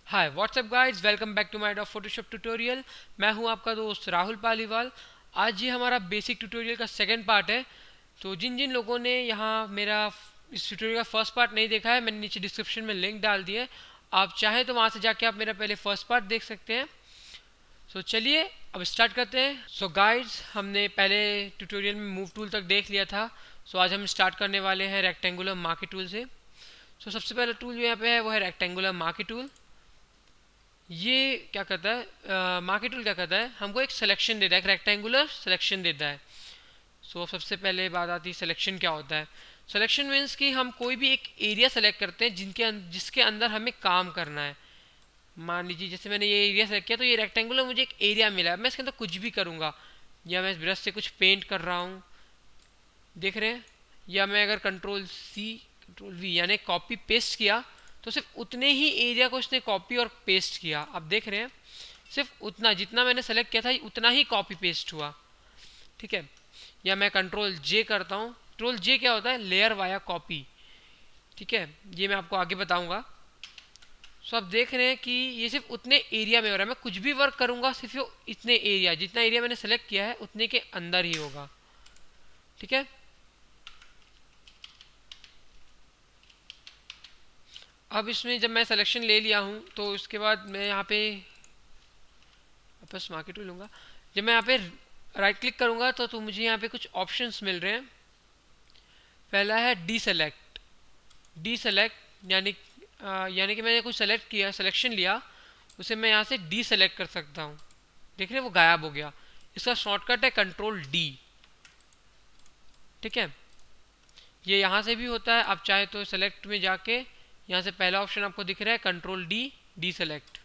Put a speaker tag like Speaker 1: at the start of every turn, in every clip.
Speaker 1: Hi what's up guys, welcome back to my dot photoshop tutorial. मैं हूं आपका दोस्त राहुल पालीवाल। आज ये हमारा बेसिक ट्यूटोरियल का सेकंड पार्ट है। तो जिन जिन लोगों ने यहाँ मेरा इस ट्यूटोरियल का फर्स्ट पार्ट नहीं देखा है, मैंने नीचे डिस्क्रिप्शन में लिंक डाल दिया है। आप चाहें तो वहाँ से जाके आप मेरा पहले फर्स्ट पार्ट देख सकते हैं। चलिए अब स्टार्ट करते हैं। गाइस, हमने पहले ट्यूटोरियल में मूव टूल तक देख लिया था। आज हम स्टार्ट करने वाले हैं रेक्टेंगुलर मार्की टूल से। सबसे पहला टूल जो यहाँ पे है वो है रेक्टेंगुलर मार्की टूल। ये क्या करता है, मार्की टूल क्या करता है, हमको एक सिलेक्शन देता है, एक रेक्टेंगुलर सिलेक्शन देता है। सबसे पहले बात आती है सिलेक्शन क्या होता है। सिलेक्शन मीन्स कि हम कोई भी एक एरिया सेलेक्ट करते हैं जिसके अंदर हमें काम करना है। मान लीजिए जैसे मैंने ये एरिया सेलेक्ट किया, तो ये रेक्टेंगुलर मुझे एक एरिया मिला है, मैं इसके अंदर कुछ भी करूँगा। या मैं ब्रश से कुछ पेंट कर रहा हूँ, देख रहे हैं। या मैं अगर कंट्रोल सी कंट्रोल वी यानी कॉपी पेस्ट किया, तो सिर्फ उतने ही एरिया को इसने कॉपी और पेस्ट किया। आप देख रहे हैं, सिर्फ उतना जितना मैंने सेलेक्ट किया था उतना ही कॉपी पेस्ट हुआ। ठीक है। या मैं कंट्रोल जे करता हूँ। कंट्रोल जे क्या होता है, लेयर वाया कॉपी। ठीक है, ये मैं आपको आगे बताऊंगा। आप देख रहे हैं कि ये सिर्फ उतने एरिया में हो रहा है। मैं कुछ भी वर्क करूंगा सिर्फ ये इतने एरिया, जितना एरिया मैंने सेलेक्ट किया है उतने के अंदर ही होगा। ठीक है। अब इसमें जब मैं सिलेक्शन ले लिया हूँ, तो इसके बाद मैं यहाँ पे वापस मार्केट टूल लूँगा। जब मैं यहाँ पे राइट क्लिक करूँगा, तो मुझे यहाँ पे कुछ ऑप्शंस मिल रहे हैं। पहला है डी सेलेक्ट। डी सेलेक्ट यानी कि मैंने कुछ सेलेक्ट किया, सिलेक्शन लिया, उसे मैं यहाँ से डी सेलेक्ट कर सकता हूँ। देख रहे हैं, वो गायब हो गया। इसका शॉर्टकट है कंट्रोल डी। ठीक है, ये यहाँ से भी होता है। आप चाहे तो सेलेक्ट में जाके यहाँ से पहला ऑप्शन आपको दिख रहा है कंट्रोल डी, डी सेलेक्ट।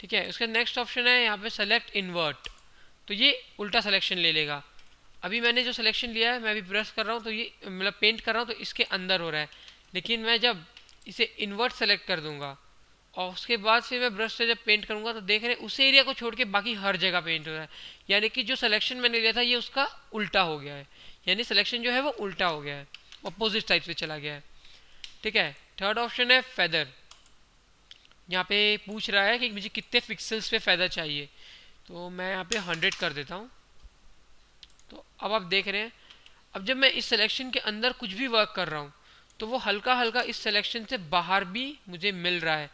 Speaker 1: ठीक है, उसका नेक्स्ट ऑप्शन है यहाँ पे सेलेक्ट इन्वर्ट। तो ये उल्टा सिलेक्शन ले लेगा। अभी मैंने जो सिलेक्शन लिया है, मैं अभी ब्रश कर रहा हूँ, तो ये मतलब पेंट कर रहा हूँ, तो इसके अंदर हो रहा है। लेकिन मैं जब इसे इन्वर्ट सेलेक्ट कर दूंगा और उसके बाद फिर मैं ब्रश से जब पेंट करूंगा, तो देख रहे हैं उस एरिया को छोड़ के बाकी हर जगह पेंट हो रहा है। यानी कि जो सिलेक्शन मैंने लिया था ये उसका उल्टा हो गया है। यानी सिलेक्शन जो है वो उल्टा हो गया है, अपोजिट साइड पे चला गया है। ठीक है। थर्ड ऑप्शन है फेदर। यहाँ पे पूछ रहा है कि मुझे कितने पिक्सल्स पे फेदर चाहिए, तो मैं यहाँ पे 100 कर देता हूँ। तो अब आप देख रहे हैं, अब जब मैं इस सिलेक्शन के अंदर कुछ भी वर्क कर रहा हूँ, तो वो हल्का हल्का इस सिलेक्शन से बाहर भी मुझे मिल रहा है।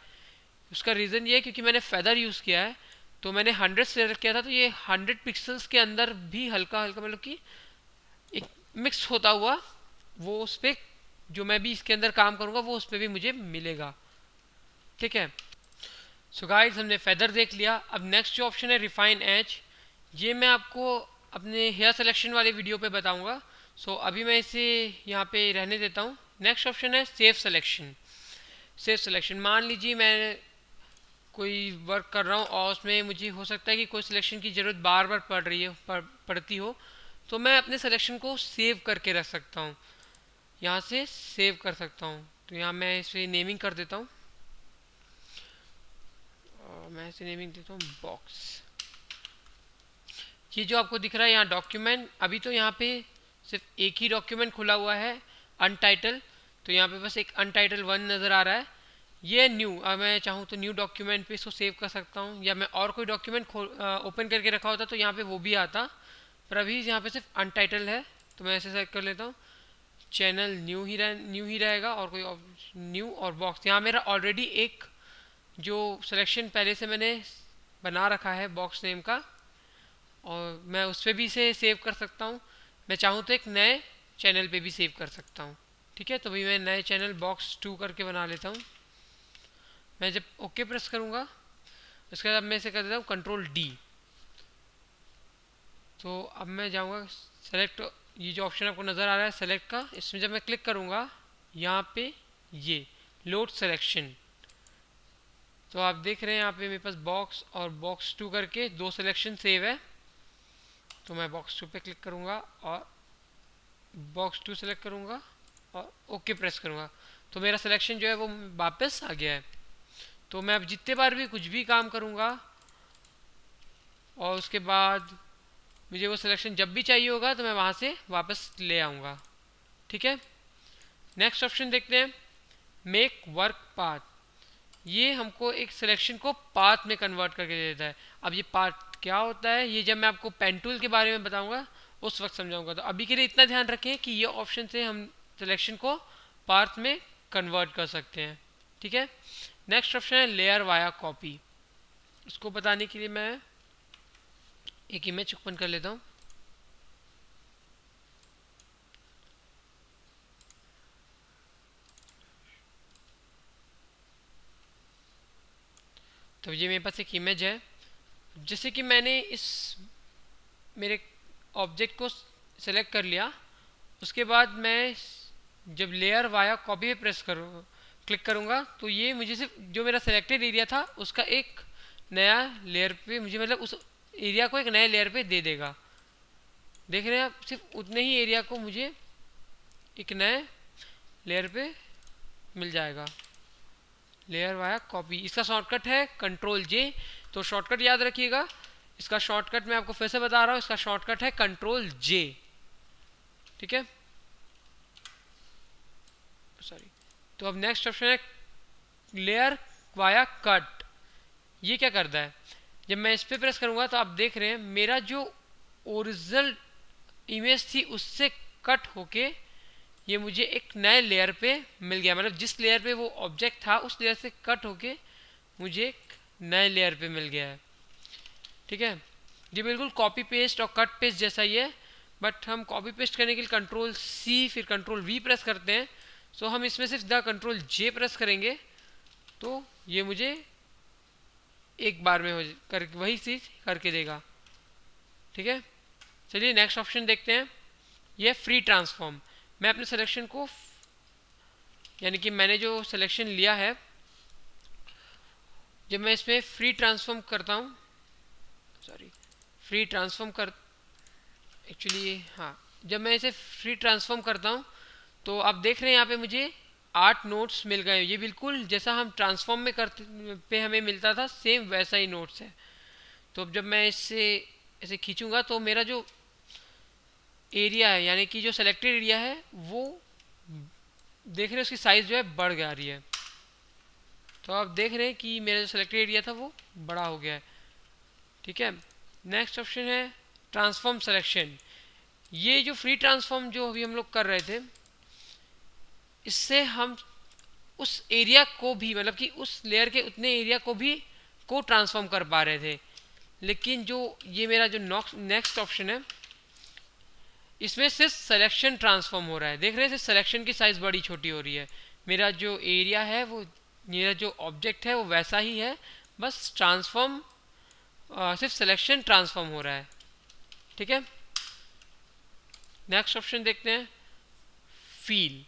Speaker 1: उसका रीज़न ये है क्योंकि मैंने फेदर यूज़ किया है। तो मैंने 100 सेलेक्ट किया था, तो ये 100 पिक्सल्स के अंदर भी हल्का हल्का मतलब कि एक मिक्स होता हुआ वो उस पर, जो मैं भी इसके अंदर काम करूँगा वो उस पर भी मुझे मिलेगा। ठीक है। गाइस, हमने फेदर देख लिया। अब नेक्स्ट जो ऑप्शन है रिफाइन एज, ये मैं आपको अपने हेयर सिलेक्शन वाले वीडियो पे बताऊंगा। अभी मैं इसे यहाँ पे रहने देता हूँ। नेक्स्ट ऑप्शन है सेव सिलेक्शन। सेव सिलेक्शन, मान लीजिए मैं कोई वर्क कर रहा हूँ और उसमें मुझे हो सकता है कि कोई सिलेक्शन की ज़रूरत बार बार पड़ती हो, तो मैं अपने सिलेक्शन को सेव करके रख सकता हूँ। यहाँ से सेव कर सकता हूँ। तो यहाँ मैं इसे नेमिंग कर देता हूँ। मैं इसे नेमिंग देता हूँ बॉक्स। ये जो आपको दिख रहा है यहाँ डॉक्यूमेंट, अभी तो यहाँ पे सिर्फ एक ही डॉक्यूमेंट खुला हुआ है, अनटाइटल। तो यहाँ पे बस एक अनटाइटल 1 नज़र आ रहा है। ये न्यू, मैं चाहूँ तो न्यू डॉक्यूमेंट पे इसको सेव कर सकता हूँ, या मैं और कोई डॉक्यूमेंट ओपन करके रखा होता तो यहाँ पे वो भी आता। पर अभी यहाँ पे सिर्फ अनटाइटल है, तो मैं ऐसे सेलेक्ट कर लेता हूँ। चैनल न्यू ही रहेगा, और कोई न्यू और बॉक्स। यहाँ मेरा ऑलरेडी एक जो सिलेक्शन पहले से मैंने बना रखा है बॉक्स नेम का, और मैं उस पर भी इसे सेव कर सकता हूँ। मैं चाहूँ तो एक नए चैनल पे भी सेव कर सकता हूँ। ठीक है, तो भाई मैं नए चैनल बॉक्स 2 करके बना लेता हूँ। मैं जब ओके प्रेस करूँगा, उसके बाद मैं इसे कर देता हूँ कंट्रोल डी। तो अब मैं जाऊँगा सेलेक्ट, ये जो ऑप्शन आपको नज़र आ रहा है सेलेक्ट का, इसमें जब मैं क्लिक करूँगा यहाँ पे ये लोड सिलेक्शन, तो आप देख रहे हैं यहाँ पे मेरे पास बॉक्स और बॉक्स 2 करके 2 सिलेक्शन सेव है। तो मैं बॉक्स 2 पे क्लिक करूँगा और बॉक्स 2 सेलेक्ट करूँगा और ओके प्रेस करूँगा, तो मेरा सिलेक्शन जो है वो वापस आ गया है। तो मैं अब जितने बार भी कुछ भी काम करूँगा और उसके बाद मुझे वो सिलेक्शन जब भी चाहिए होगा, तो मैं वहाँ से वापस ले आऊँगा। ठीक है। नेक्स्ट ऑप्शन देखते हैं, मेक वर्क पाथ। ये हमको एक सिलेक्शन को पाथ में कन्वर्ट करके दे देता है। अब ये पाथ क्या होता है ये जब मैं आपको पेन टूल के बारे में बताऊंगा उस वक्त समझाऊंगा। तो अभी के लिए इतना ध्यान रखें कि ये ऑप्शन से हम सिलेक्शन को पाथ में कन्वर्ट कर सकते हैं। ठीक है, नेक्स्ट ऑप्शन है लेयर वाया कॉपी। इसको बताने के लिए मैं एक इमेज ओपन कर लेता हूँ। तो ये मेरे पास एक इमेज है। जैसे कि मैंने इस मेरे ऑब्जेक्ट को सेलेक्ट कर लिया, उसके बाद मैं जब लेयर वाया कॉपी पे प्रेस करूँ क्लिक करूँगा तो ये मुझे सिर्फ जो मेरा सिलेक्टेड एरिया था उसका एक नया लेयर पे मुझे मतलब उस एरिया को एक नए लेयर पे दे देगा। देख रहे हैं आप, सिर्फ उतने ही एरिया को मुझे एक नए लेयर पे मिल जाएगा। लेयर वाया कॉपी, इसका शॉर्टकट है कंट्रोल जे। तो शॉर्टकट याद रखिएगा, इसका शॉर्टकट मैं आपको फिर से बता रहा हूँ, इसका शॉर्टकट है कंट्रोल जे। ठीक है, सॉरी। तो अब नेक्स्ट ऑप्शन है लेयर वाया कट। ये क्या करता है, जब मैं इस पर प्रेस करूंगा तो आप देख रहे हैं मेरा जो ओरिजिनल इमेज थी उससे कट होके ये मुझे एक नए लेयर पे मिल गया। मतलब जिस लेयर पे वो ऑब्जेक्ट था उस लेयर से कट होके मुझे एक नए लेयर पे मिल गया है। ठीक है, ये बिल्कुल कॉपी पेस्ट और कट पेस्ट जैसा ही है, बट हम कॉपी पेस्ट करने के लिए कंट्रोल सी फिर कंट्रोल वी प्रेस करते हैं। सो हम इसमें सिर्फ द कंट्रोल जे प्रेस करेंगे तो ये मुझे एक बार में कर वही चीज़ करके देगा। ठीक है, चलिए नेक्स्ट ऑप्शन देखते हैं। ये फ्री ट्रांसफॉर्म। मैं अपने सिलेक्शन को यानी कि मैंने जो सिलेक्शन लिया है जब मैं इसमें फ्री ट्रांसफॉर्म करता हूँ, सॉरी फ्री ट्रांसफॉर्म कर एक्चुअली हाँ, जब मैं इसे फ्री ट्रांसफॉर्म करता हूँ तो आप देख रहे हैं यहाँ पे मुझे 8 नोट्स मिल गए। ये बिल्कुल जैसा हम ट्रांसफॉर्म में करते पे हमें मिलता था सेम वैसा ही नोट्स है। तो अब जब मैं इससे ऐसे खींचूंगा तो मेरा जो एरिया है यानी कि जो सेलेक्टेड एरिया है वो देख रहे हैं उसकी साइज़ जो है बढ़ जा रही है। तो आप देख रहे हैं कि मेरा जो सेलेक्टेड एरिया था वो बड़ा हो गया है। ठीक है, नेक्स्ट ऑप्शन है ट्रांसफॉर्म सिलेक्शन। ये जो फ्री ट्रांसफॉर्म जो अभी हम लोग कर रहे थे इससे हम उस एरिया को भी मतलब कि उस लेयर के उतने एरिया को भी को ट्रांसफॉर्म कर पा रहे थे। लेकिन जो ये मेरा जो नेक्स्ट ऑप्शन है इसमें सिर्फ सिलेक्शन ट्रांसफॉर्म हो रहा है। देख रहे हैं सिर्फ सिलेक्शन की साइज़ बड़ी छोटी हो रही है। मेरा जो एरिया है वो मेरा जो ऑब्जेक्ट है वो वैसा ही है, बस ट्रांसफॉर्म सिर्फ सिलेक्शन ट्रांसफॉर्म हो रहा है। ठीक है, नेक्स्ट ऑप्शन देखते हैं फील।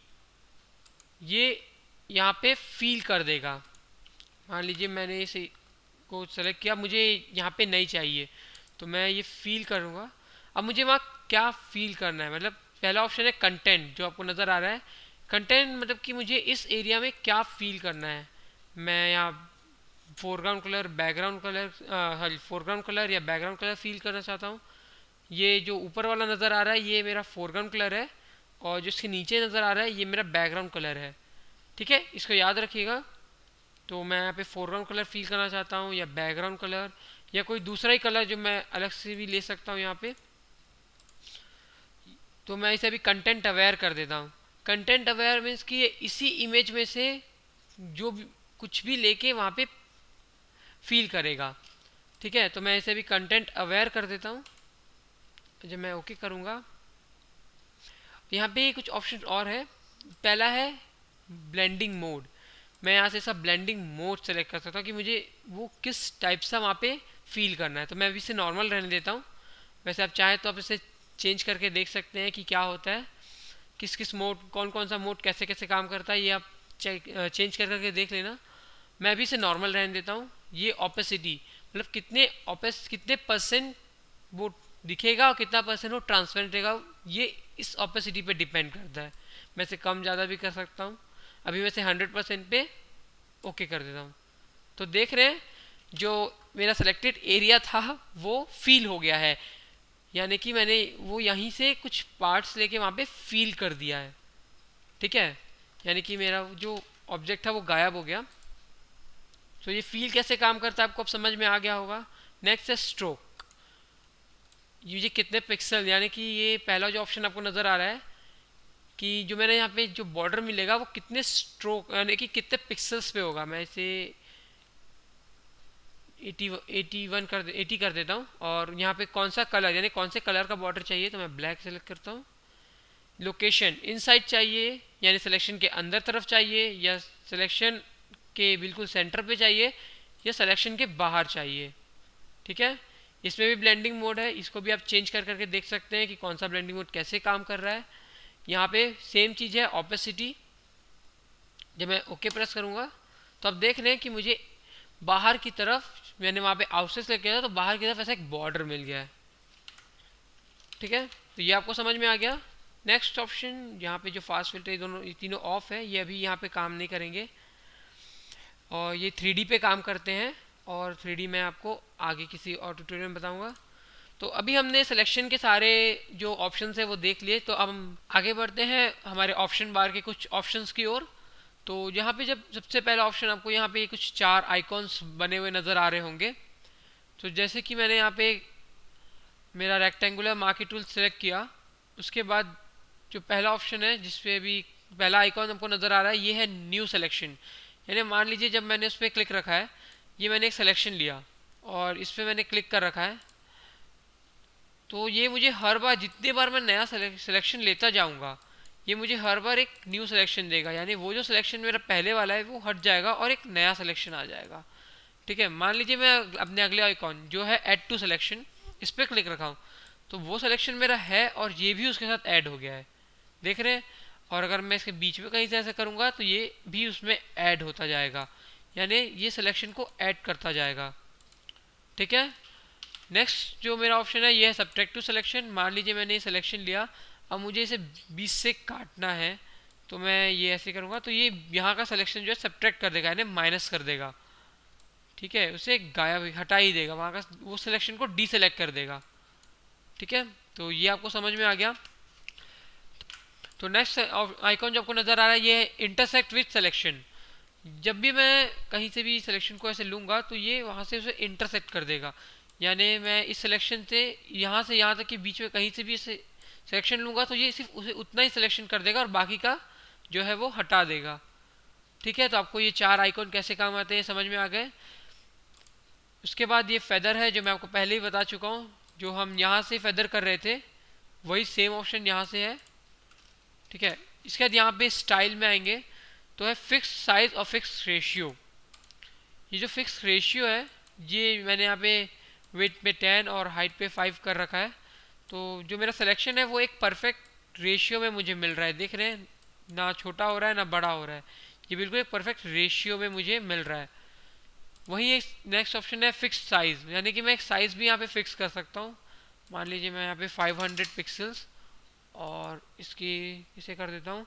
Speaker 1: ये यहाँ पे फील कर देगा। मान लीजिए मैंने इसे को सेलेक्ट किया, मुझे यहाँ पे नहीं चाहिए तो मैं ये फील करूँगा। अब मुझे वहाँ क्या फील करना है, मतलब पहला ऑप्शन है कंटेंट जो आपको नज़र आ रहा है। कंटेंट मतलब कि मुझे इस एरिया में क्या फील करना है। मैं यहाँ foreground colour background colour foreground colour या बैकग्राउंड कलर फील करना चाहता हूँ। ये जो ऊपर वाला नज़र आ रहा है ये मेरा फोरग्राउंड कलर है और जो इसके नीचे नज़र आ रहा है ये मेरा बैकग्राउंड कलर है। ठीक है, इसको याद रखिएगा। तो मैं यहाँ पे फोरग्राउंड कलर फील करना चाहता हूँ या बैकग्राउंड कलर या कोई दूसरा ही कलर जो मैं अलग से भी ले सकता हूँ यहाँ पे। तो मैं इसे अभी कंटेंट अवेयर कर देता हूँ। कंटेंट अवेयर मीन्स कि इसी इमेज में से जो भी कुछ भी लेके वहाँ पे फील करेगा। ठीक है, तो मैं इसे अभी कंटेंट अवेयर कर देता हूँ। जब मैं ओके करूँगा यहाँ पे कुछ ऑप्शन और है। पहला है ब्लेंडिंग मोड। मैं यहाँ से सब ब्लेंडिंग मोड सेलेक्ट कर सकता हूँ कि मुझे वो किस टाइप से वहाँ पे फील करना है। तो मैं अभी इसे नॉर्मल रहने देता हूँ। वैसे आप चाहें तो आप इसे चेंज करके देख सकते हैं कि क्या होता है, किस किस मोड कौन कौन सा मोड कैसे कैसे काम करता है, ये आप चेंज कर करके देख लेना। मैं अभी इसे नॉर्मल रहने देता हूँ। ये ऑपेसिटी मतलब कितने परसेंट वो दिखेगा और कितना परसेंट वो ट्रांसपेरेंट रहेगा, ये इस ऑपेसिटी पे डिपेंड करता है। मैं इसे कम ज़्यादा भी कर सकता हूँ। अभी मैं इसे 100% पे ओके कर देता हूँ। तो देख रहे हैं जो मेरा सिलेक्टेड एरिया था वो फील हो गया है, यानी कि मैंने वो यहीं से कुछ पार्ट्स लेके वहाँ पे फील कर दिया है। ठीक है, यानी कि मेरा जो ऑब्जेक्ट था वो गायब हो गया। तो ये फील कैसे काम करता है आपको अब समझ में आ गया होगा। नेक्स्ट है स्ट्रोक। ये कितने पिक्सल, यानी कि ये पहला जो ऑप्शन आपको नज़र आ रहा है कि जो मैंने यहाँ पे जो बॉर्डर मिलेगा वो कितने स्ट्रोक यानी कि कितने पिक्सल्स पे होगा। मैं इसे 81 80 कर देता हूँ। और यहाँ पे कौन सा कलर यानी कौन से कलर का बॉर्डर चाहिए तो मैं ब्लैक सेलेक्ट करता हूँ। लोकेशन इनसाइड चाहिए यानी सिलेक्शन के अंदर तरफ चाहिए, या सिलेक्शन के बिल्कुल सेंटर पे चाहिए, या सिलेक्शन के बाहर चाहिए। ठीक है, इसमें भी ब्लेंडिंग मोड है, इसको भी आप चेंज कर करके देख सकते हैं कि कौन सा ब्लेंडिंग मोड कैसे काम कर रहा है। यहाँ पे सेम चीज़ है ऑपेसिटी। जब मैं ओके प्रेस करूँगा तो आप देख रहे हैं कि मुझे बाहर की तरफ, मैंने वहाँ पे आउटसाइड सेलेक्ट किया था तो बाहर की तरफ ऐसा एक बॉर्डर मिल गया है। ठीक है, तो ये आपको समझ में आ गया। नेक्स्ट ऑप्शन यहाँ पे जो फास्ट फिल्टर, दोनों ये तीनों ऑफ है, ये अभी यहाँ पे काम नहीं करेंगे और ये 3D पे काम करते हैं, और 3D मैं आपको आगे किसी और ट्यूटोरियल में बताऊंगा। तो अभी हमने सिलेक्शन के सारे जो ऑप्शंस है वो देख लिए, तो अब हम आगे बढ़ते हैं हमारे ऑप्शन बार के कुछ ऑप्शंस की ओर। तो यहाँ पे जब सबसे पहला ऑप्शन आपको यहाँ पे कुछ 4 आइकॉन्स बने हुए नज़र आ रहे होंगे। तो जैसे कि मैंने यहाँ पे मेरा रेक्टेंगुलर मार्की टूल सेलेक्ट किया, उसके बाद जो पहला ऑप्शन है जिसपे अभी पहला आइकॉन हमको नज़र आ रहा है ये है न्यू सिलेक्शन। यानी मान लीजिए जब मैंने उस पर क्लिक रखा है, ये मैंने एक सिलेक्शन लिया और इस पर मैंने क्लिक कर रखा है, तो ये मुझे हर बार जितनी बार मैं नया सिलेक्शन लेता जाऊंगा ये मुझे हर बार एक न्यू सिलेक्शन देगा। यानी वो जो सिलेक्शन मेरा पहले वाला है वो हट जाएगा और एक नया सिलेक्शन आ जाएगा। ठीक है, मान लीजिए मैं अपने अगले आइकॉन जो है ऐड टू सिलेक्शन, इस पर क्लिक रखा हूँ तो वो सिलेक्शन मेरा है और ये भी उसके साथ ऐड हो गया है, देख रहे हैं। और अगर मैं इसके बीच में कहीं से ऐसा करूँगा तो ये भी उसमें ऐड होता जाएगा, यानी ये सिलेक्शन को ऐड करता जाएगा। ठीक है, नेक्स्ट जो मेरा ऑप्शन है ये है सब्ट्रैक्टिव सिलेक्शन। मान लीजिए मैंने ये सिलेक्शन लिया, अब मुझे इसे 20 से काटना है, तो मैं ये ऐसे करूँगा तो ये यहाँ का सिलेक्शन जो है सब्ट्रैक्ट कर देगा यानी माइनस कर देगा। ठीक है, उसे गायब हटा ही देगा, वहाँ का वो सिलेक्शन को डीसेलेक्ट कर देगा। ठीक है, तो ये आपको समझ में आ गया। तो नेक्स्ट आइकॉन जो आपको नज़र आ रहा है ये है इंटरसेक्ट विथ सिलेक्शन। जब भी मैं कहीं से भी सिलेक्शन को ऐसे लूँगा तो ये वहाँ से उसे इंटरसेक्ट कर देगा, यानी मैं इस सिलेक्शन से यहाँ तक के बीच में कहीं से भी इसे सिलेक्शन लूँगा तो ये सिर्फ उसे उतना ही सिलेक्शन कर देगा और बाकी का जो है वो हटा देगा। ठीक है, तो आपको ये 4 आइकॉन कैसे काम आते हैं समझ में आ गए। उसके बाद ये फेदर है जो मैं आपको पहले ही बता चुका हूँ, जो हम यहाँ से फेदर कर रहे थे वही सेम ऑप्शन यहाँ से है। ठीक है, इसके बाद यहाँ पे स्टाइल में आएंगे तो है फिक्स साइज और फिक्स रेशियो। ये जो फिक्स रेशियो है ये मैंने यहाँ पे वेट पे 10 और हाइट पे 5 कर रखा है, तो जो मेरा सिलेक्शन है वो एक परफेक्ट रेशियो में मुझे मिल रहा है, देख रहे हैं, ना छोटा हो रहा है ना बड़ा हो रहा है, ये बिल्कुल एक परफेक्ट रेशियो में मुझे मिल रहा है। वहीं एक नेक्स्ट ऑप्शन है फिक्स साइज़, यानी कि मैं एक साइज़ भी यहाँ पे फिक्स कर सकता हूँ। मान लीजिए मैं यहाँ पे 500 पिक्सल्स और इसकी इसे कर देता हूँ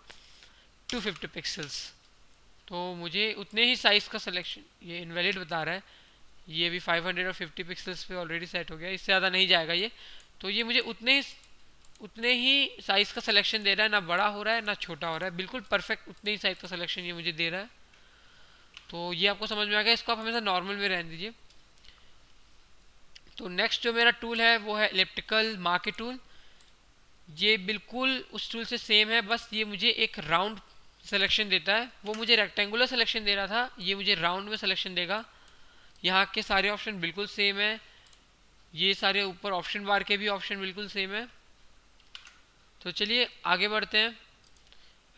Speaker 1: 250 पिक्सल्स, तो मुझे उतने ही साइज़ का सिलेक्शन, ये इनवैलिड बता रहा है, ये भी 500 और 50 पिक्सल्स पे ऑलरेडी सेट हो गया, इससे ज़्यादा नहीं जाएगा ये। तो ये मुझे उतने ही साइज़ का सिलेक्शन दे रहा है, ना बड़ा हो रहा है ना छोटा हो रहा है, बिल्कुल परफेक्ट उतने ही साइज़ का सिलेक्शन ये मुझे दे रहा है। तो ये आपको समझ में आ गया, इसको आप हमेशा नॉर्मल में रहने दीजिए। तो नेक्स्ट जो मेरा टूल है वो है इलिप्टिकल मार्की टूल। ये बिल्कुल उस टूल से सेम है, बस ये मुझे एक राउंड सिलेक्शन देता है, वो मुझे रेक्टेंगुलर सिलेक्शन दे रहा था, ये मुझे राउंड में सिलेक्शन देगा। यहाँ के सारे ऑप्शन बिल्कुल सेम है, ये सारे ऊपर ऑप्शन बार के भी ऑप्शन बिल्कुल सेम है। तो चलिए आगे बढ़ते हैं।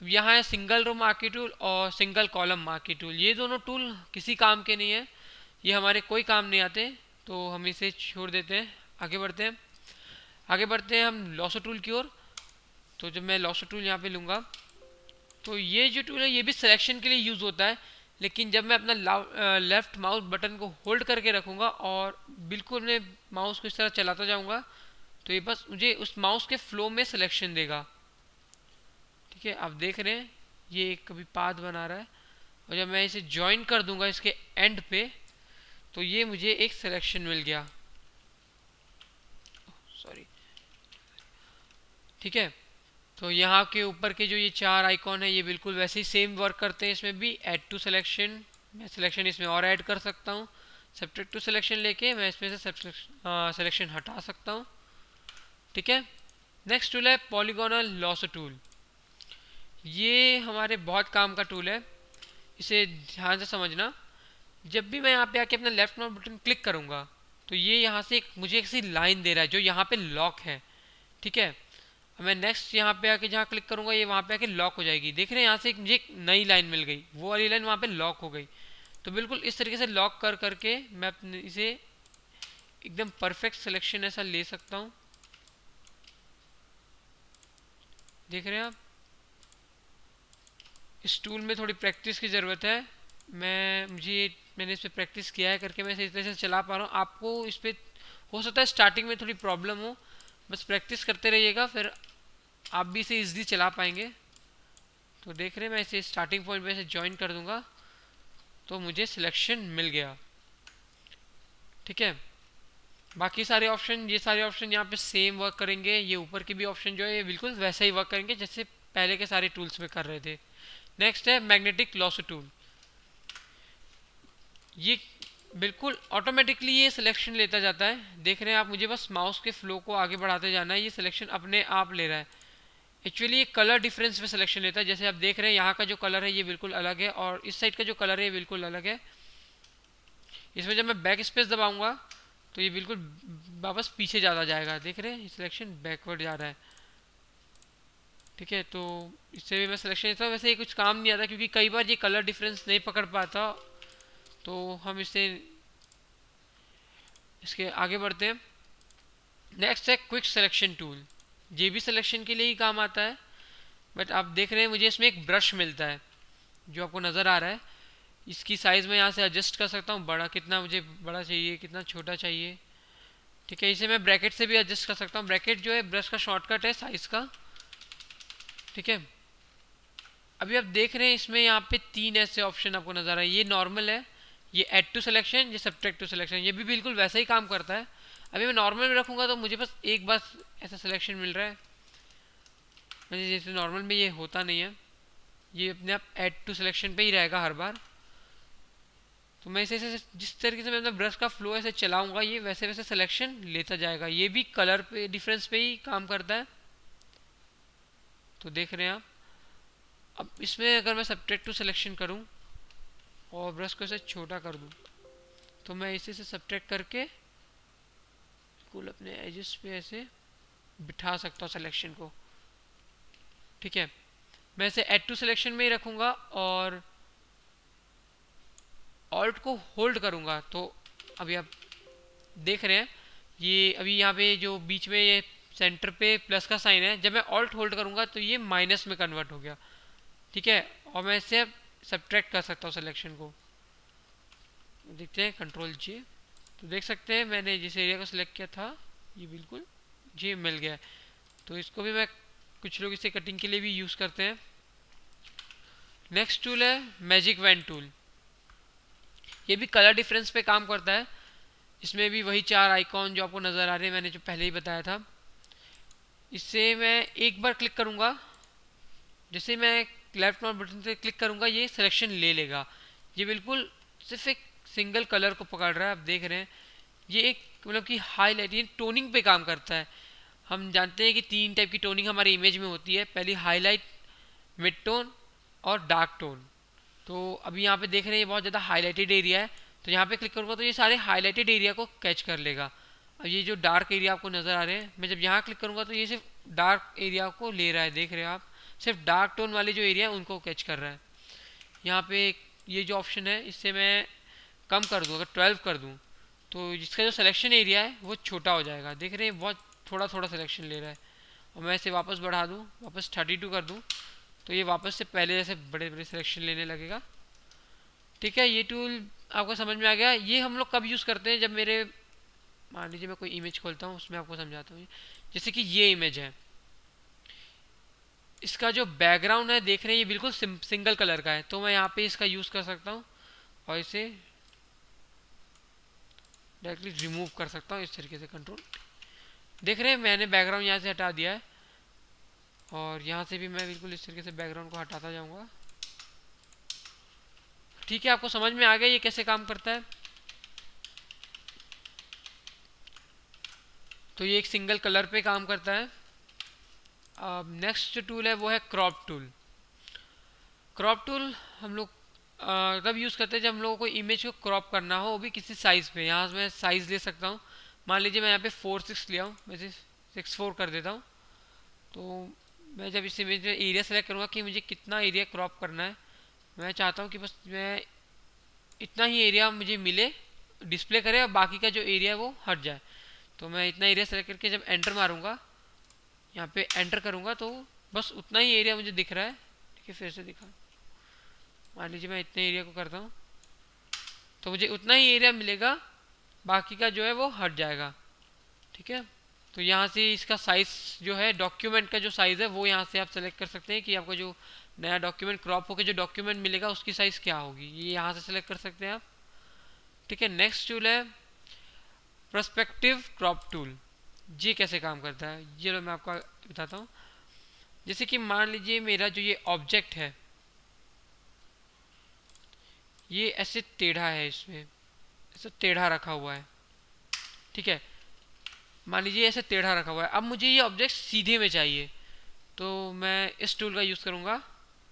Speaker 1: अब यहाँ है सिंगल रो मार्की टूल और सिंगल कॉलम मार्की टूल। ये दोनों टूल किसी काम के नहीं है, ये हमारे कोई काम नहीं आते, तो हम इसे छोड़ देते हैं। आगे बढ़ते हैं हम लॉसो टूल की ओर। तो जब मैं लॉसो टूल यहाँ पे लूँगा तो ये जो टूल है ये भी सिलेक्शन के लिए यूज़ होता है, लेकिन जब मैं अपना लेफ़्ट माउस बटन को होल्ड करके रखूँगा और बिल्कुल अपने माउस को इस तरह चलाता जाऊँगा तो ये बस मुझे उस माउस के फ्लो में सिलेक्शन देगा। ठीक है, आप देख रहे हैं ये कभी पाथ बना रहा है, और जब मैं इसे ज्वाइन कर दूंगा इसके एंड पे तो ये मुझे एक सिलेक्शन मिल गया। सॉरी, ठीक है, तो यहाँ के ऊपर के जो ये 4 आइकॉन है ये बिल्कुल वैसे ही सेम वर्क करते हैं, इसमें भी ऐड टू सिलेक्शन, मैं सिलेक्शन इसमें और ऐड कर सकता हूँ। सब्ट्रैक्ट टू सिलेक्शन लेके मैं इसमें से सिलेक्शन हटा सकता हूँ। ठीक है, नेक्स्ट टूल है पॉलीगोनल लॉसो टूल। ये हमारे बहुत काम का टूल है, इसे ध्यान से समझना। जब भी मैं यहाँ पे आके अपना लेफ्ट माउस बटन क्लिक करूँगा तो ये यहाँ से मुझे एक सी लाइन दे रहा है जो यहाँ पे लॉक है। ठीक है, अब मैं नेक्स्ट यहाँ पे आके जहाँ क्लिक करूँगा ये वहाँ पे आके लॉक हो जाएगी। देख रहे हैं यहाँ से मुझे एक नई लाइन मिल गई, वो वाली लाइन वहाँ पे लॉक हो गई। तो बिल्कुल इस तरीके से लॉक कर करके मैं अपने इसे एकदम परफेक्ट सिलेक्शन ऐसा ले सकता हूँ। देख रहे हैं आप, इस टूल में थोड़ी प्रैक्टिस की ज़रूरत है। मैंने इस पर प्रैक्टिस किया है करके मैं इस तरह से चला पा रहा हूँ। आपको इस पर हो सकता है स्टार्टिंग में थोड़ी प्रॉब्लम हो, बस प्रैक्टिस करते रहिएगा, फिर आप भी इसे इजीली चला पाएंगे। तो देख रहे हैं मैं इसे स्टार्टिंग पॉइंट पे से ज्वाइन कर दूंगा तो मुझे सिलेक्शन मिल गया। ठीक है, बाकी सारे ऑप्शन, ये सारे ऑप्शन यहाँ पे सेम वर्क करेंगे। ये ऊपर के भी ऑप्शन जो है ये बिल्कुल वैसा ही वर्क करेंगे जैसे पहले के सारे टूल्स में कर रहे थे। नेक्स्ट है मैग्नेटिक लॉसो टूल। ये बिल्कुल ऑटोमेटिकली ये सिलेक्शन लेता जाता है। देख रहे हैं आप, मुझे बस माउस के फ्लो को आगे बढ़ाते जाना है, ये सिलेक्शन अपने आप ले रहा है। एक्चुअली ये कलर डिफरेंस पे सिलेक्शन लेता है। जैसे आप देख रहे हैं यहाँ का जो कलर है ये बिल्कुल अलग है और इस साइड का जो कलर है ये बिल्कुल अलग है। इसमें जब मैं बैक स्पेस दबाऊंगा तो ये बिल्कुल वापस पीछे ज़्यादा जाएगा। देख रहे हैं सिलेक्शन बैकवर्ड जा रहा है। ठीक है, तो इससे भी मैं सिलेक्शन लेता हूँ। वैसे ये कुछ काम नहीं आता क्योंकि कई बार ये कलर डिफरेंस नहीं पकड़ पाता, तो हम इसके आगे बढ़ते हैं। नेक्स्ट है क्विक सिलेक्शन टूल। ये भी सिलेक्शन के लिए ही काम आता है, बट आप देख रहे हैं मुझे इसमें एक ब्रश मिलता है जो आपको नज़र आ रहा है। इसकी साइज़ मैं यहाँ से एडजस्ट कर सकता हूँ, बड़ा कितना मुझे बड़ा चाहिए, कितना छोटा चाहिए। ठीक है, इसे मैं ब्रैकेट से भी एडजस्ट कर सकता हूँ। ब्रैकेट जो है ब्रश का शॉर्टकट है साइज़ का। ठीक है, अभी आप देख रहे हैं इसमें यहाँ पे 3 ऐसे ऑप्शन आपको नज़र आ रहा है। ये नॉर्मल है, ये ऐड टू सिलेक्शन, ये सब्ट्रैक्ट टू सिलेक्शन। ये भी बिल्कुल वैसा ही काम करता है। अभी मैं नॉर्मल में रखूँगा तो मुझे बस एक बार ऐसा सिलेक्शन मिल रहा है, मुझे जैसे नॉर्मल में ये होता नहीं है। ये अपने आप ऐड टू सिलेक्शन पे ही रहेगा हर बार। तो मैं इसे जिस तरीके से मैं अपना ब्रश का फ्लो ऐसे चलाऊंगा ये वैसे वैसे सिलेक्शन लेता जाएगा। ये भी कलर पे डिफरेंस पे ही काम करता है। तो देख रहे हैं आप, अब इसमें अगर मैं सब्ट्रैक्ट टू सिलेक्शन करूं और ब्रश को ऐसे छोटा कर दूं तो मैं इसे से सब्ट्रैक्ट करके बिल्कुल अपने एजेस पे ऐसे बिठा सकता हूँ सिलेक्शन को। ठीक है, मैं इसे ऐड टू सिलेक्शन में ही रखूँगा और ऑल्ट को होल्ड करूँगा। तो अभी आप देख रहे हैं ये अभी यहाँ पे जो बीच में ये सेंटर पे प्लस का साइन है, जब मैं ऑल्ट होल्ड करूँगा तो ये माइनस में कन्वर्ट हो गया। ठीक है, और मैं इससे सब्ट्रैक्ट कर सकता हूँ सिलेक्शन को। देखते हैं कंट्रोल जी, तो देख सकते हैं मैंने जिस एरिया को सिलेक्ट किया था ये बिल्कुल जी मिल गया। तो इसको भी मैं, कुछ लोग इसे कटिंग के लिए भी यूज़ करते हैं। नेक्स्ट टूल है मैजिक वैन टूल। ये भी कलर डिफरेंस पे काम करता है। इसमें भी वही 4 आइकॉन जो आपको नज़र आ रहे हैं मैंने जो पहले ही बताया था। इससे मैं एक बार क्लिक करूँगा, जैसे मैं लेफ्ट माउस बटन से क्लिक करूँगा ये सिलेक्शन ले लेगा। ये बिल्कुल सिर्फ एक सिंगल कलर को पकड़ रहा है। आप देख रहे हैं ये एक मतलब कि हाईलाइट, ये टोनिंग पे काम करता है। हम जानते हैं कि 3 टाइप की टोनिंग हमारी इमेज में होती है, पहली हाईलाइट, मिड टोन और डार्क टोन। तो अभी यहाँ पे देख रहे हैं ये बहुत ज़्यादा हाईलाइटेड एरिया है, तो यहाँ पे क्लिक करूँगा तो ये सारे हाईलाइटेड एरिया को कैच कर लेगा। अब ये जो डार्क एरिया आपको नज़र आ रहे हैं, मैं जब यहाँ क्लिक करूँगा तो ये सिर्फ डार्क एरिया को ले रहा है। देख रहे हैं आप, सिर्फ डार्क टोन वाले जो एरिया है उनको कैच कर रहा है। यहाँ पे ये जो ऑप्शन है इससे मैं कम कर दूँ, अगर 12 कर दूँ तो जिसका जो सिलेक्शन एरिया है वो छोटा हो जाएगा। देख रहे हैं बहुत थोड़ा थोड़ा सिलेक्शन ले रहा है। और मैं इसे वापस बढ़ा दूँ, वापस 32 कर दूँ तो ये वापस से पहले जैसे बड़े बड़े सिलेक्शन लेने लगेगा। ठीक है, ये टूल आपको समझ में आ गया। ये हम लोग कब यूज़ करते हैं, जब मेरे मान लीजिए मैं कोई इमेज खोलता हूँ उसमें आपको समझाता हूँ। जैसे कि ये इमेज है, इसका जो बैकग्राउंड है देख रहे हैं ये बिल्कुल सिंगल कलर का है, तो मैं यहाँ पे इसका यूज़ कर सकता हूँ और इसे डायरेक्टली रिमूव कर सकता हूँ इस तरीके से। कंट्रोल, देख रहे हैं मैंने बैकग्राउंड यहाँ से हटा दिया है और यहाँ से भी मैं बिल्कुल इस तरीके से बैकग्राउंड को हटाता जाऊँगा। ठीक है, आपको समझ में आ गया ये कैसे काम करता है। तो ये एक सिंगल कलर पे काम करता है। अब नेक्स्ट जो टूल है वो है क्रॉप टूल। क्रॉप टूल हम लोग तब यूज़ करते हैं जब हम लोगों को इमेज को क्रॉप करना हो, वो भी किसी साइज़ पे। यहाँ मैं साइज़ ले सकता हूँ, मान लीजिए मैं यहाँ पे 4:6 लिया हूँ, मैं 6:4 कर देता हूँ। तो मैं जब इस इमेज में एरिया सेलेक्ट करूँगा कि मुझे कितना एरिया क्रॉप करना है, मैं चाहता हूँ कि बस मैं इतना ही एरिया मुझे मिले, डिस्प्ले करे, और बाकी का जो एरिया है वो हट जाए। तो मैं इतना एरिया सेलेक्ट करके जब एंटर मारूंगा, यहाँ पे एंटर करूँगा, तो बस उतना ही एरिया मुझे दिख रहा है। ठीक है, फिर से दिखा, मान लीजिए मैं इतने एरिया को करता हूँ, तो मुझे उतना ही एरिया मिलेगा, बाकी का जो है वो हट जाएगा। ठीक है, तो यहाँ से इसका साइज़ जो है, डॉक्यूमेंट का जो साइज़ है वो यहाँ से आप सेलेक्ट कर सकते हैं कि आपको जो नया डॉक्यूमेंट क्रॉप होकर जो डॉक्यूमेंट मिलेगा उसकी साइज़ क्या होगी, ये यहाँ से सेलेक्ट कर सकते हैं आप। ठीक है, नेक्स्ट टूल है पर्सपेक्टिव क्रॉप टूल। ये कैसे काम करता है ये लो मैं आपको बताता हूँ। जैसे कि मान लीजिए मेरा जो ये ऑब्जेक्ट है ये ऐसे टेढ़ा है, इसमें ऐसे टेढ़ा रखा हुआ है। ठीक है, मान लीजिए ऐसे टेढ़ा रखा हुआ है। अब मुझे ये ऑब्जेक्ट सीधे में चाहिए, तो मैं इस टूल का यूज़ करूँगा।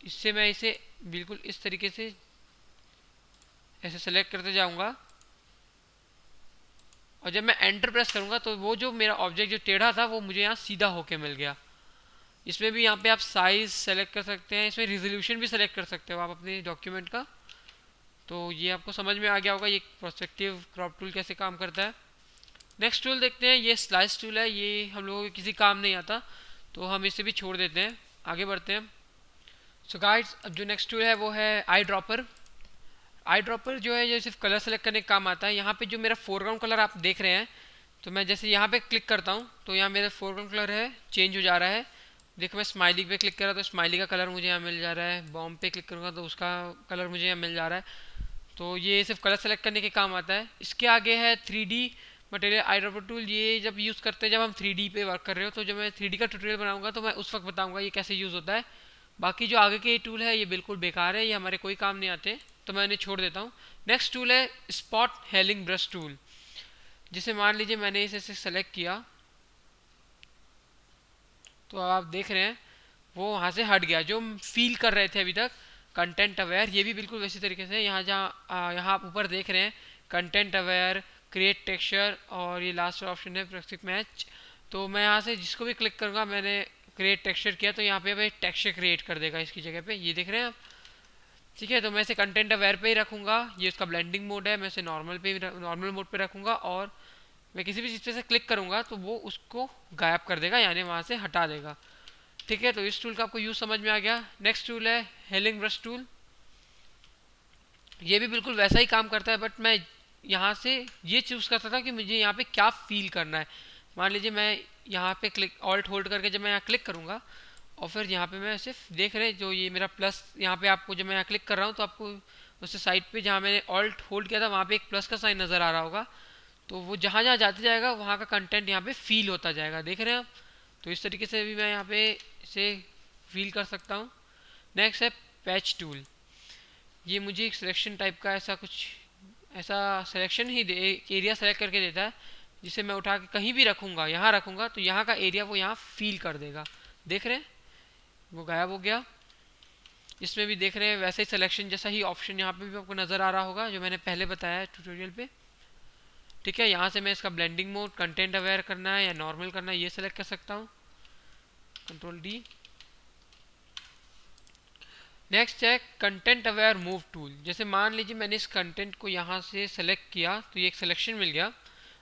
Speaker 1: इससे मैं इसे बिल्कुल इस तरीके से ऐसे सेलेक्ट करते जाऊँगा, और जब मैं एंटर प्रेस करूँगा तो वो जो मेरा ऑब्जेक्ट जो टेढ़ा था वो मुझे यहाँ सीधा होके मिल गया। इसमें भी यहाँ पे आप साइज़ सेलेक्ट कर सकते हैं, इसमें रिजोल्यूशन भी सेलेक्ट कर सकते हो आप अपने डॉक्यूमेंट का। तो ये आपको समझ में आ गया होगा ये पर्सपेक्टिव क्रॉप टूल कैसे काम करता है। नेक्स्ट टूल देखते हैं, ये स्लाइस टूल है। ये हम लोगों को किसी काम नहीं आता, तो हम इसे भी छोड़ देते हैं, आगे बढ़ते हैं। सो गाइड्स, अब जो नेक्स्ट टूल है वो है आई ड्रॉपर। आई ड्रॉपर जो है ये सिर्फ कलर सेलेक्ट करने का काम आता है। यहाँ पे जो मेरा फोरग्राउंड कलर आप देख रहे हैं, तो मैं जैसे यहाँ पे क्लिक करता हूँ तो यहाँ मेरा फोरग्राउंड कलर है चेंज हो जा रहा है। देखो मैं स्माइली पे क्लिक करा तो स्माइली का कलर मुझे यहाँ मिल जा रहा है, बॉम्ब पे क्लिक करूँगा तो उसका कलर मुझे यहाँ मिल जा रहा है। तो ये सिर्फ कलर सेलेक्ट करने के काम आता है। इसके आगे है 3D material eye dropper tool. ये जब यूज़ करते हैं जब हम 3D पे वर्क कर रहे हो, तो जब मैं 3D का ट्यूटोरियल बनाऊंगा तो मैं उस वक्त बताऊंगा ये कैसे यूज़ होता है। बाकी जो आगे के टूल है ये बिल्कुल बेकार है, ये हमारे कोई काम नहीं आते, तो मैं इन्हें छोड़ देता हूँ। नेक्स्ट टूल है स्पॉट हेलिंग ब्रश टूल, जिसे मान लीजिए मैंने इसे सेलेक्ट किया तो आप देख रहे हैं वो वहाँ से हट गया। जो हम फील कर रहे थे अभी तक कंटेंट अवेयर, ये भी बिल्कुल वैसी तरीके से यहाँ यहाँ आप ऊपर देख रहे हैं कंटेंट अवेयर, क्रिएट टेक्सचर, और ये लास्ट ऑप्शन है प्रैक्टिस मैच। तो मैं यहाँ से जिसको भी क्लिक करूँगा, मैंने क्रिएट टेक्सचर किया तो यहाँ पे भाई टेक्सचर क्रिएट कर देगा इसकी जगह पे, ये देख रहे हैं आप। ठीक है, तो मैं इसे कंटेंट अवेयर पे ही रखूँगा। ये उसका ब्लेंडिंग मोड है, मैं इसे नॉर्मल मोड पे रखूँगा, और मैं किसी भी चीज़ पे से क्लिक करूँगा तो वो उसको गायब कर देगा, यानी वहाँ से हटा देगा। ठीक है, तो इस टूल का आपको यूज़ समझ में आ गया। नेक्स्ट टूल है हेलिंग ब्रश टूल। ये भी बिल्कुल वैसा ही काम करता है, बट मैं यहाँ से ये चूज़ कर सकता हूँ कि मुझे यहाँ पे क्या फील करना है। मान लीजिए मैं यहाँ पे क्लिक ऑल्ट होल्ड करके जब मैं यहाँ क्लिक करूँगा, और फिर यहाँ पे मैं सिर्फ देख रहे जो ये मेरा प्लस यहाँ पे आपको जब मैं यहाँ क्लिक कर रहा हूँ तो आपको उससे साइड पे जहाँ मैंने ऑल्ट होल्ड किया था वहाँ पे एक प्लस का साइन नज़र आ रहा होगा। तो वो जहाँ जहाँ जाते जाएगा वहाँ का कंटेंट यहाँ पे फील होता जाएगा, देख रहे हैं आप। तो इस तरीके से भी मैं यहाँ पे इसे फील कर सकता हूँ। नेक्स्ट है पैच टूल। ये मुझे एक सिलेक्शन टाइप का ऐसा सिलेक्शन ही एक एरिया सेलेक्ट करके देता है, जिसे मैं उठा के कहीं भी रखूँगा, यहाँ रखूँगा तो यहाँ का एरिया वो यहाँ फील कर देगा। देख रहे हैं वो गायब हो गया। इसमें भी देख रहे हैं वैसे ही सिलेक्शन जैसा ही ऑप्शन यहाँ पे भी आपको नज़र आ रहा होगा जो मैंने पहले बताया है ट्यूटोरियल पे। ठीक है, यहाँ से मैं इसका ब्लेंडिंग मोड, कंटेंट अवेयर करना है या नॉर्मल करना है, ये सेलेक्ट कर सकता हूँ, कंट्रोल डी। नेक्स्ट है कंटेंट अवेयर मूव टूल। जैसे मान लीजिए मैंने इस कंटेंट को यहाँ से सेलेक्ट किया तो ये एक सिलेक्शन मिल गया।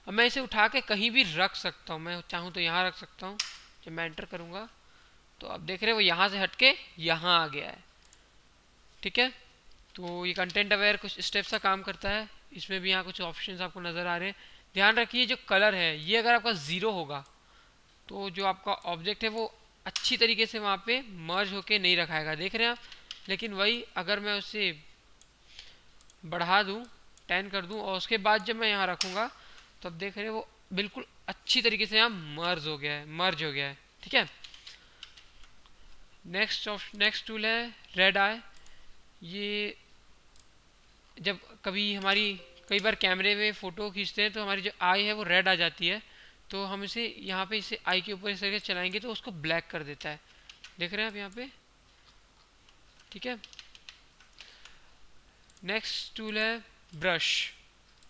Speaker 1: अब मैं इसे उठा के कहीं भी रख सकता हूँ, मैं चाहूँ तो यहाँ रख सकता हूँ। जब मैं एंटर करूँगा तो आप देख रहे हैं वो यहाँ से हट के यहाँ आ गया है। ठीक है, तो ये कंटेंट अवेयर कुछ स्टेप्स का काम करता है। इसमें भी यहाँ कुछ ऑप्शंस आपको नज़र आ रहे हैं। ध्यान रखिए जो कलर है ये अगर आपका ज़ीरो होगा तो जो आपका ऑब्जेक्ट है वो अच्छी तरीके से वहाँ पे मर्ज होके नहीं रखाएगा, देख रहे हैं आप। लेकिन वही अगर मैं उसे बढ़ा दूँ, 10 कर दूँ, और उसके बाद जब मैं यहाँ रखूँगा तो अब देख रहे हैं वो बिल्कुल अच्छी तरीके से यहाँ मर्ज हो गया है। ठीक है, नेक्स्ट टूल है रेड आई। ये जब कभी हमारी कई बार कैमरे में फ़ोटो खींचते हैं तो हमारी जो आई है वो रेड आ जाती है, तो हम इसे यहाँ पे इसे आई के ऊपर इस तरीके से चलाएंगे तो उसको ब्लैक कर देता है। देख रहे हैं आप यहाँ पे? ठीक है। नेक्स्ट टूल है ब्रश।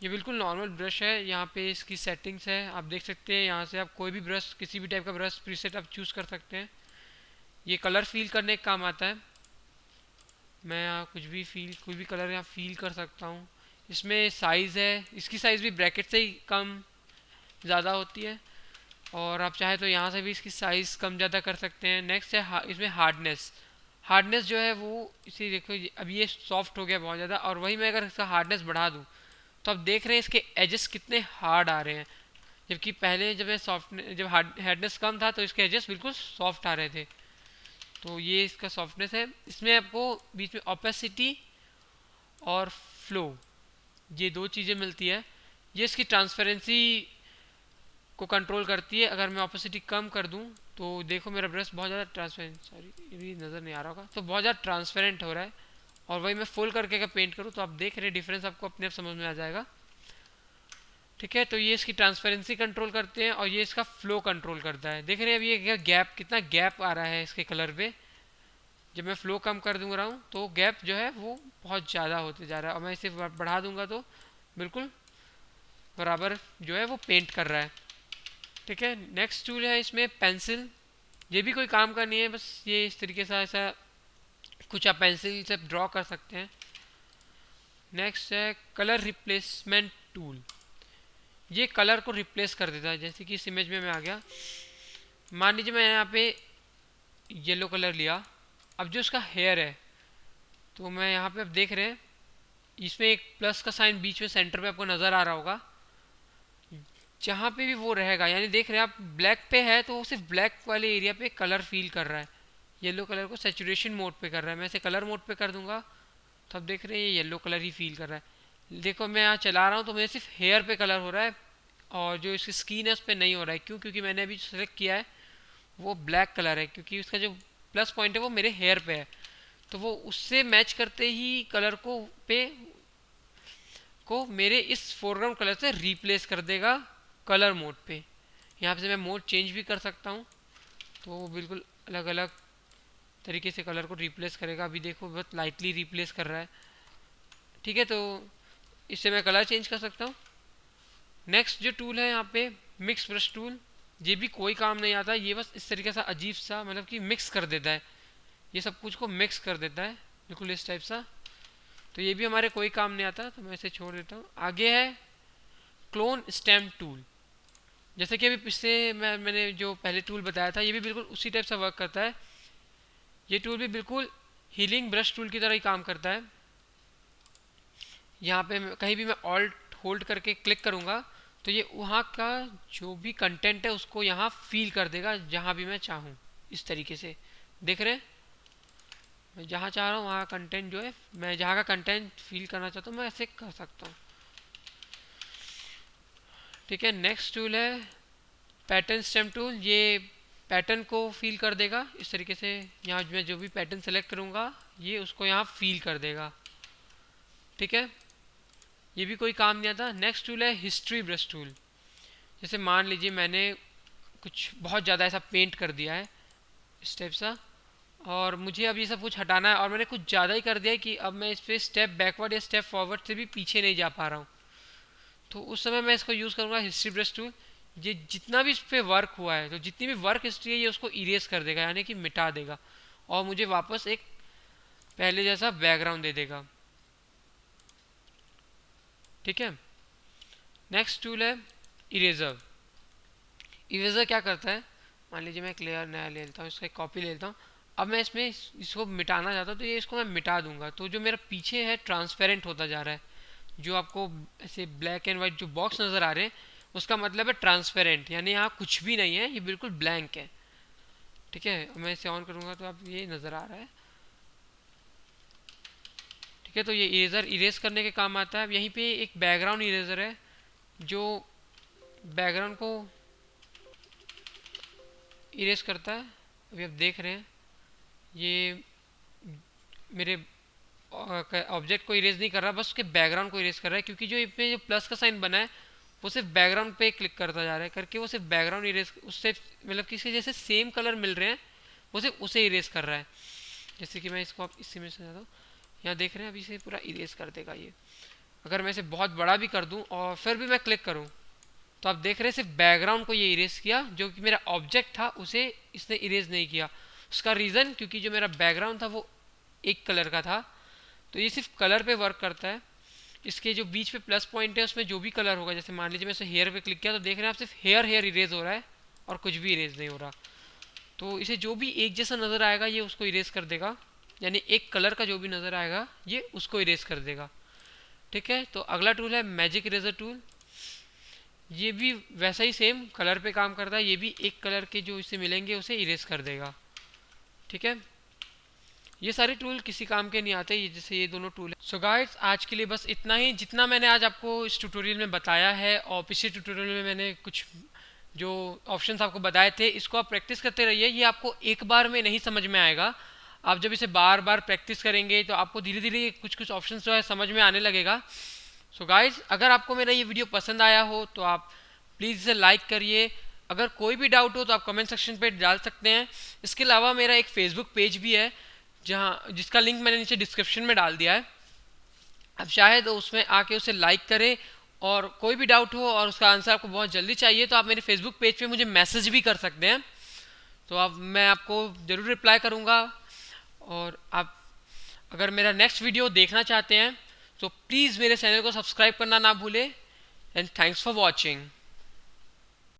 Speaker 1: ये बिल्कुल नॉर्मल ब्रश है, यहाँ पे इसकी सेटिंग्स है, आप देख सकते हैं। यहाँ से आप कोई भी ब्रश, किसी भी टाइप का ब्रश प्रीसेट आप चूज़ कर सकते हैं। ये कलर फील करने का काम आता है। मैं यहाँ कोई भी कलर यहाँ फील कर सकता हूँ। इसमें साइज़ है, इसकी साइज़ भी ब्रैकेट से ही कम ज़्यादा होती है, और आप चाहे तो यहाँ से भी इसकी साइज़ कम ज़्यादा कर सकते हैं। नेक्स्ट है इसमें हार्डनेस। हार्डनेस जो है वो इसी देखो, अभी ये सॉफ्ट हो गया बहुत ज़्यादा, और वही मैं अगर इसका हार्डनेस बढ़ा दूँ तो आप देख रहे हैं इसके एजेस कितने हार्ड आ रहे हैं। जबकि पहले जब हार्डनेस कम था तो इसके एजेस बिल्कुल सॉफ्ट आ रहे थे। तो ये इसका सॉफ्टनेस है। इसमें आपको बीच में ओपेसिटी और फ्लो, ये दो चीज़ें मिलती है। ये इसकी ट्रांसपेरेंसी को कंट्रोल करती है। अगर मैं ओपेसिटी कम कर दूं तो देखो मेरा ब्रश बहुत ज़्यादा ट्रांसपेरेंट, सॉरी ये भी नज़र नहीं आ रहा होगा, तो बहुत ज़्यादा ट्रांसपेरेंट हो रहा है। और वही मैं फुल करके अगर पेंट करूँ तो आप देख रहे डिफरेंस, आपको अपने आप समझ में आ जाएगा। ठीक है, तो ये इसकी ट्रांसपेरेंसी कंट्रोल करते हैं और ये इसका फ्लो कंट्रोल करता है। देख रहे हैं अभी ये गैप, कितना गैप आ रहा है इसके कलर पे। जब मैं फ्लो कम कर दूंगा तो गैप जो है वो बहुत ज़्यादा होते जा रहा है, और मैं इसे बढ़ा दूंगा तो बिल्कुल बराबर जो है वो पेंट कर रहा है। ठीक है। नेक्स्ट टूल है इसमें पेंसिल। ये भी कोई काम का नहीं है, बस ये इस तरीके से ऐसा कुछ आप पेंसिल से ड्रॉ कर सकते हैं। नेक्स्ट है कलर रिप्लेसमेंट टूल। ये कलर को रिप्लेस कर देता है। जैसे कि इस इमेज में मैं आ गया, मान लीजिए मैं यहाँ पे येलो कलर लिया। अब जो उसका हेयर है, तो मैं यहाँ पे आप देख रहे हैं इसमें एक प्लस का साइन बीच में सेंटर पे आपको नज़र आ रहा होगा। जहाँ पे भी वो रहेगा, यानी देख रहे हैं आप ब्लैक पे है तो वो सिर्फ ब्लैक वाले एरिया पे कलर फील कर रहा है। येलो कलर को सैचुरेशन मोड पे कर रहा है। मैं इसे कलर मोड पे कर दूंगा तो आप देख रहे हैं ये येलो कलर ही फील कर रहा है। देखो मैं यहाँ चला रहा हूँ तो मेरे सिर्फ हेयर पे कलर हो रहा है, और जो इसकी स्किन है उस पर नहीं हो रहा है। क्यों? क्योंकि मैंने अभी सेलेक्ट किया है वो ब्लैक कलर है, क्योंकि उसका जो प्लस पॉइंट है वो मेरे हेयर पे है। तो वो उससे मैच करते ही कलर को मेरे इस फोरग्राउंड कलर से रिप्लेस कर देगा कलर मोड पे। यहाँ से मैं मोड चेंज भी कर सकता हूँ, तो वो बिल्कुल अलग अलग तरीके से कलर को रिप्लेस करेगा। अभी देखो बहुत लाइटली रिप्लेस कर रहा है। ठीक है, तो इससे मैं कलर चेंज कर सकता हूँ। नेक्स्ट जो टूल है यहाँ पे मिक्स ब्रश टूल। ये भी कोई काम नहीं आता, ये बस इस तरीके से अजीब सा मतलब कि मिक्स कर देता है, ये सब कुछ को मिक्स कर देता है बिल्कुल इस टाइप सा। तो ये भी हमारे कोई काम नहीं आता, तो मैं इसे छोड़ देता हूँ। आगे है क्लोन स्टैम्प टूल। जैसे कि अभी पिछले मैंने जो पहले टूल बताया था, ये भी बिल्कुल उसी टाइप से वर्क करता है। ये टूल भी बिल्कुल हीलिंग ब्रश टूल की तरह ही काम करता है। यहाँ पे कहीं भी मैं ऑल्ट होल्ड करके क्लिक करूँगा तो ये वहाँ का जो भी कंटेंट है उसको यहाँ फील कर देगा जहाँ भी मैं चाहूँ। इस तरीके से देख रहे हैं, मैं जहाँ चाह रहा हूँ वहाँ कंटेंट जो है, मैं जहाँ का कंटेंट फील करना चाहता हूँ मैं ऐसे कर सकता हूँ। ठीक है। नेक्स्ट टूल है पैटर्न स्टैम्प टूल। ये पैटर्न को फील कर देगा इस तरीके से। यहाँ मैं जो भी पैटर्न सेलेक्ट करूँगा ये उसको यहाँ फील कर देगा। ठीक है, ये भी कोई काम नहीं आता। नेक्स्ट टूल है हिस्ट्री ब्रश टूल। जैसे मान लीजिए मैंने कुछ बहुत ज़्यादा ऐसा पेंट कर दिया है इस टाइप सा, और मुझे अब ये सब कुछ हटाना है, और मैंने कुछ ज़्यादा ही कर दिया है कि अब मैं इस पर स्टेप बैकवर्ड या स्टेप फॉरवर्ड से भी पीछे नहीं जा पा रहा हूँ। तो उस समय मैं इसको यूज़ करूँगा हिस्ट्री ब्रश टूल। ये जितना भी इस पर वर्क हुआ है, तो जितनी भी वर्क हिस्ट्री है ये उसको इरेज कर देगा, यानी कि मिटा देगा, और मुझे वापस एक पहले जैसा बैकग्राउंड दे देगा। ठीक है। नेक्स्ट टूल है इरेजर। इरेजर क्या करता है, मान लीजिए मैं एक लेयर नया ले लेता हूँ, इसका एक कॉपी ले लेता हूँ। अब मैं इसमें इसको मिटाना चाहता हूँ, तो ये इसको मैं मिटा दूंगा, तो जो मेरा पीछे है ट्रांसपेरेंट होता जा रहा है। जो आपको ऐसे ब्लैक एंड वाइट जो बॉक्स नज़र आ रहे हैं उसका मतलब है ट्रांसपेरेंट, यानी यहाँ कुछ भी नहीं है, ये बिल्कुल ब्लैंक है। ठीक है, मैं इसे ऑन करूँगा तो आप ये नज़र आ रहा है। ठीक है, तो ये इरेजर इरेज करने के काम आता है। अब यहीं पे एक बैकग्राउंड इरेजर है जो बैकग्राउंड को इरेज करता है। अभी आप देख रहे हैं ये मेरे ऑब्जेक्ट को इरेज नहीं कर रहा, बस उसके बैकग्राउंड को इरेज कर रहा है, क्योंकि जो इसमें जो प्लस का साइन बना है वो सिर्फ बैकग्राउंड पे क्लिक करता जा रहा है करके, वो सिर्फ बैकग्राउंड इरेज उससे मतलब किसी जैसे सेम कलर मिल रहे हैं वो सिर्फ उसे इरेज कर रहा है। जैसे कि मैं इसको आप इसी में से जाता हूँ, यहाँ देख रहे हैं अभी से पूरा इरेज कर देगा ये। अगर मैं इसे बहुत बड़ा भी कर दूँ और फिर भी मैं क्लिक करूँ तो आप देख रहे हैं सिर्फ बैकग्राउंड को ये इरेज किया, जो कि मेरा ऑब्जेक्ट था उसे इसने इरेज नहीं किया। उसका रीज़न क्योंकि जो मेरा बैकग्राउंड था वो एक कलर का था, तो ये सिर्फ कलर पे वर्क करता है। इसके जो बीच पे प्लस पॉइंट है उसमें जो भी कलर होगा, जैसे मान लीजिए मैं इसे हेयर पे क्लिक किया तो देख रहे हैं आप सिर्फ हेयर हेयर इरेज हो रहा है और कुछ भी इरेज नहीं हो रहा। तो इसे जो भी एक जैसा नज़र आएगा ये उसको इरेज कर देगा, यानी एक कलर का जो भी नज़र आएगा ये उसको इरेज कर देगा। ठीक है, तो अगला टूल है मैजिक इरेजर टूल। ये भी वैसा ही सेम कलर पे काम करता है, ये भी एक कलर के जो इसे मिलेंगे उसे इरेज कर देगा। ठीक है, ये सारे टूल किसी काम के नहीं आते, ये जैसे ये दोनों टूल है। सो गाइस आज के लिए बस इतना ही, जितना मैंने आज आपको इस ट्यूटोरियल में बताया है और पिछले ट्यूटोरियल में मैंने कुछ जो ऑप्शंस आपको बताए थे इसको आप प्रैक्टिस करते रहिए। ये आपको एक बार में नहीं समझ में आएगा, आप जब इसे बार बार प्रैक्टिस करेंगे तो आपको धीरे धीरे कुछ कुछ ऑप्शंस जो है समझ में आने लगेगा। सो गाइज अगर आपको मेरा ये वीडियो पसंद आया हो तो आप प्लीज़ इसे लाइक करिए। अगर कोई भी डाउट हो तो आप कमेंट सेक्शन पे डाल सकते हैं। इसके अलावा मेरा एक फेसबुक पेज भी है जिसका लिंक मैंने नीचे डिस्क्रिप्शन में डाल दिया है, अब शायद उसमें आके उसे लाइक करें। और कोई भी डाउट हो और उसका आंसर आपको बहुत जल्दी चाहिए तो आप मेरे फेसबुक पेज पे मुझे मैसेज भी कर सकते हैं, तो अब मैं आपको ज़रूर रिप्लाई करूँगा। और आप अगर मेरा नेक्स्ट वीडियो देखना चाहते हैं तो प्लीज़ मेरे चैनल को सब्सक्राइब करना ना भूलें। And thanks for watching.